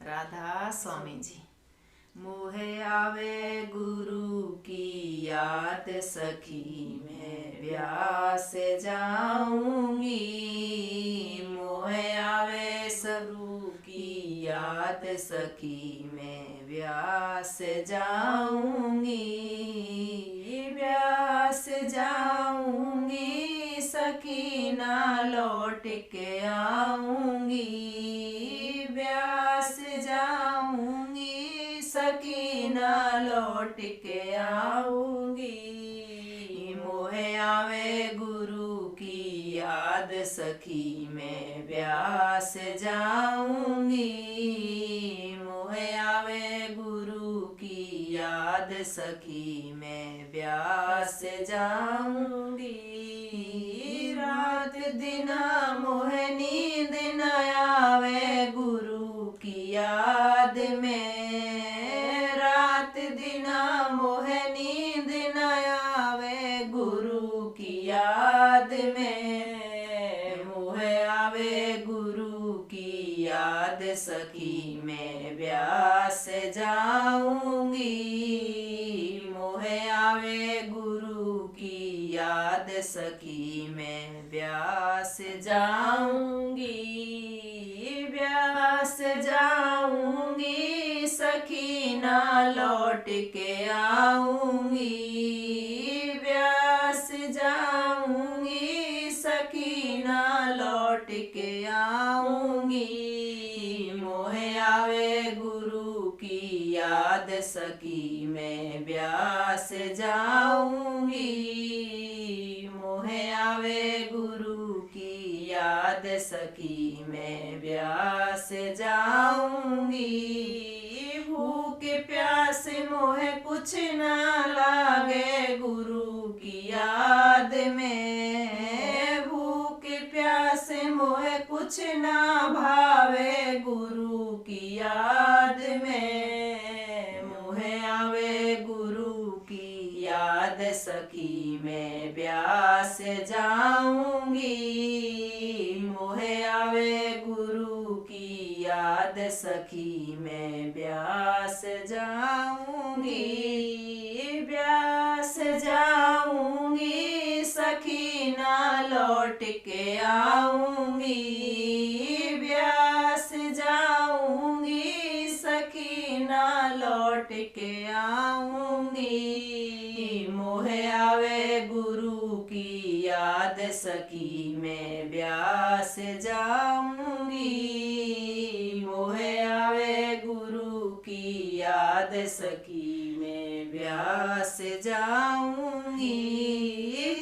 राधा स्वामी जी। मोहे आवे गुरु की याद सखी, मैं व्यास जाऊंगी। मोहे आवे सरू की याद सखी, मैं व्यास जाऊंगी। व्यास जाऊंगी सखी, ना लौट के आऊंगी। व्यास जाऊंगी सखी, ना लौट के आऊंगी। मोहे आवे गुरु की याद सखी, मैं व्यास जाऊंगी। मोहे आवे गुरु की याद सखी, मैं व्यास जाऊंगी। रात दिन मोहे नींद न आवे गुरु की याद में। रात दिन मोहे नींद न आवे गुरु की याद में। मोहे आवे गुरु की याद सखी, मैं व्यास जाऊंगी। मोहे आवे गुरु की याद सखी, मैं व्यास जाऊंगी। व्यास जाऊंगी सखी, ना लौट के आऊंगी। व्यास जाऊंगी सखी, ना लौट के आऊंगी। मोहे आवे गुरु की याद सखी, मैं व्यास जाऊंगी। मोहे आवे गुरु की याद सखी, मैं व्यास जाऊंगी। भूख प्यास मोहे कुछ ना लागे गुरु की याद में। भूख प्यास मोहे कुछ ना भावे गुरु की याद में। मोहे आवे गुरु की याद सखी, मैं व्यास जाऊंगी। मोहे आवे गुरु की याद सखी, मैं व्यास जाऊंगी। व्यास जाऊंगी सखी, ना लौट के आऊंगी। व्यास जाऊंगी सखी, ना लौट के आऊंगी। मोहे आवे गुरु की याद सखी, मैं व्यास जाऊंगी। मोहे आवे गुरु की याद सखी, मैं व्यास जाऊंगी।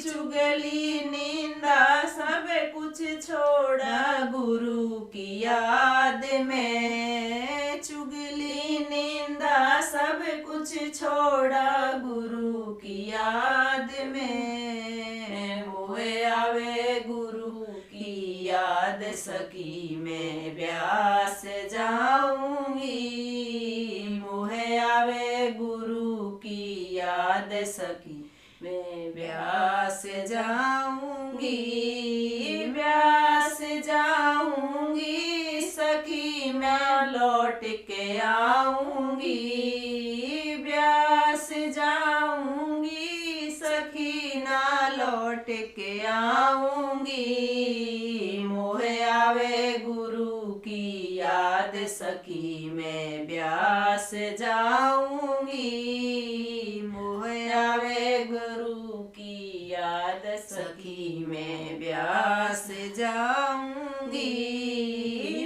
चुगली निंदा सब कुछ छोड़ा गुरु की याद में। चुगली निंदा सब कुछ छोड़ा गुरु की याद में। मोहे आवे गुरु की याद सखी, मैं व्यास जाऊंगी। मोहे आवे गुरु की याद सखी, मैं व्यास जाऊंगी। व्यास जाऊंगी सखी, मैं लौट के आऊंगी। व्यास जाऊंगी सखी, ना लौट के आऊंगी। मोहे आवे गुरु की याद सखी, मैं व्यास जाऊंगी। मोहे आवे गुरु की याद सखी, मैं व्यास जाऊंगी।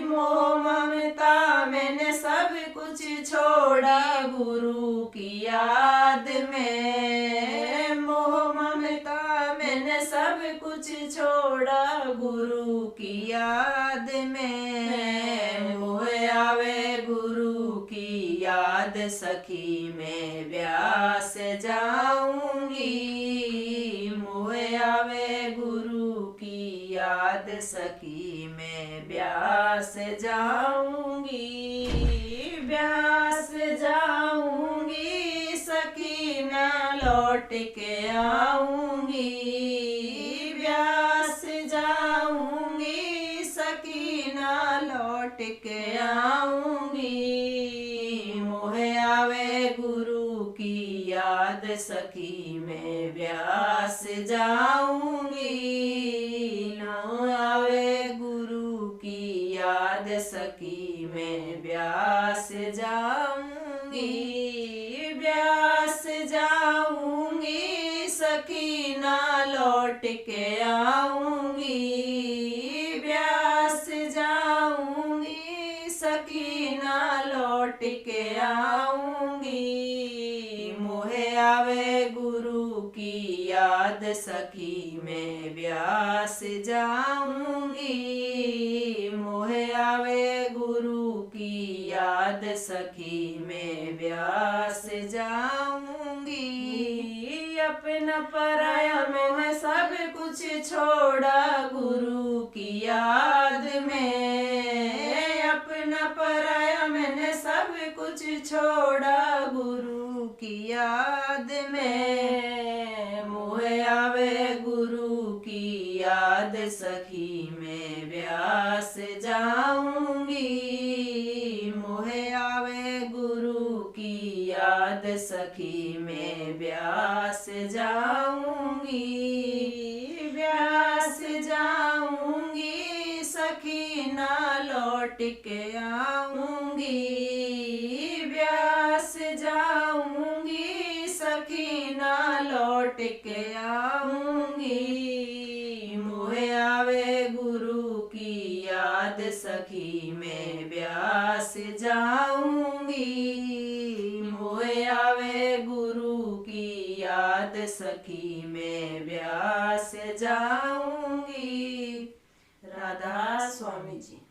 मोह ममता मैंने सब कुछ छोड़ा गुरु की याद में। मोह ममता मैंने सब कुछ छोड़ा गुरु की याद में। मोहे आवे गुरु की याद सखी, मैं व्यास जाऊंगी। मोहे आवे गुरु की याद सखी, मैं व्यास जाऊंगी। व्यास जाऊंगी सखी, मैं लौट के आऊंगी। व्यास जाऊंगी सखी, ना लौट के आऊंगी। सखी मैं ब्यास जाऊंगी। न आवे गुरु की याद सखी मैं ब्यास जाऊंगी। ब्यास जाऊंगी सखी ना लौट के आऊंगी। ब्यास जाऊंगी सखी ना लौट के आऊंगी। मोहे आवे गुरु की याद सखी मैं ब्यास जाऊंगी। मोहे आवे गुरु की याद सखी मैं ब्यास जाऊंगी। अपना पराया मैंने सब कुछ छोड़ा गुरु की याद में। अपना पराया मैंने सब कुछ छोड़ा गुरु की याद में। मोहे आवे गुरु की याद सखी मैं ब्यास जाऊंगी। मोहे आवे गुरु की याद सखी मैं ब्यास जाऊंगी। ब्यास जाऊंगी सखी ना लौट के आऊंगी। ब्यास जाऊंगी सखी ना लौट के आऊंगी। मोहे आवे गुरु की याद सखी मैं ब्यास जाऊंगी। मोहे आवे गुरु की याद सखी मैं ब्यास जाऊंगी। राधा स्वामी जी।